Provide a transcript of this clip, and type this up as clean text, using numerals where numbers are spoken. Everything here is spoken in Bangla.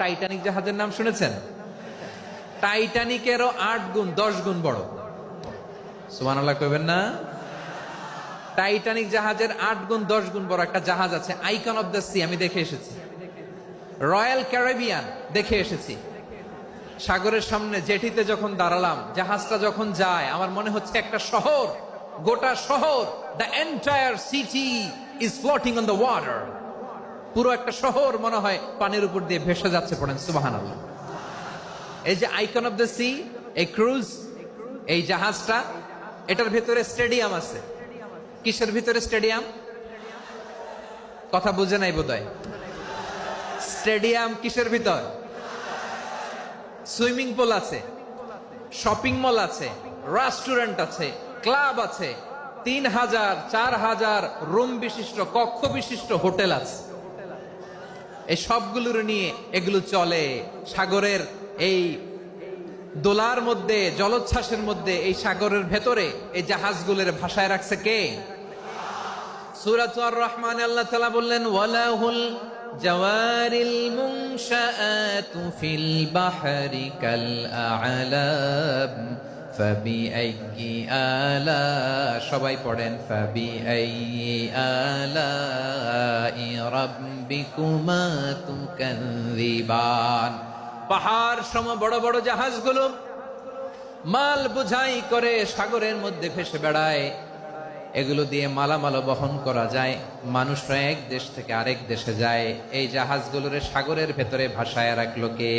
টাইটানিক জাহাজের নাম শুনেছেন? টাইটানিকেরও 8 গুণ 10 গুণ বড়। সুবহানাল্লাহ কইবেন না? টাইটানিক জাহাজের 8 গুণ 10 গুণ বড় একটা জাহাজ আছে, আইকন অফ দ্য সি, আমি দেখে এসেছি। রয়্যাল ক্যারিবিয়ান দেখে এসেছি। সাগরের সামনে জেটিতে যখন দাঁড়ালাম, জাহাজটা যখন যায়, আমার মনে হচ্ছে একটা শহর, গোটা শহর, the entire city is floating on the water. পুরো একটা শহর মনে হয় পানির উপর দিয়ে ভেসে যাচ্ছে। পড়েন সুবহানাল্লাহ। এই যে আইকন অফ দ্য সি, এই ক্রুজ, এই জাহাজটা, এটার ভিতরে স্টেডিয়াম আছে। কিসের ভিতরে স্টেডিয়াম? কথা বুঝে নাই বোধহয়। স্টেডিয়াম কিসের ভিতর? সুইমিং পুল আছে, শপিং মল আছে, রেস্টুরেন্ট আছে, ক্লাব আছে, 3000 4000 রুম বিশিষ্ট, কক্ষ বিশিষ্ট হোটেল আছে। এই সবগুলোর নিয়ে এগুলো চলে সাগরের এই দোলার মধ্যে, জলোচ্ছ্বাসের মধ্যে। এই সাগরের ভেতরে এই জাহাজগুলোর ভাষায় রাখছে কে? সূরা আর রহমানে আল্লাহ তাআলা বললেন, ওয়ালাহুল জাওয়ারিল মুনশাআতু ফিল বাহরি কাল আ'লাম ফাবিআইয়ি আলা, সবাই পড়েন, ফাবিআইয়ি আলাই রাব্বিকুমা তুকাযযিবান। পাহাড় সম বড় বড় জাহাজগুলো মাল বোঝাই করে সাগরের মধ্যে ভেসে বেড়ায়। এগুলো দিয়ে মালামাল বহন করা যায়, মানুষরা এক দেশ থেকে আরেক দেশে যায়। এই জাহাজগুলোর সাগরের ভেতরে ভাসায় রাখলো কে?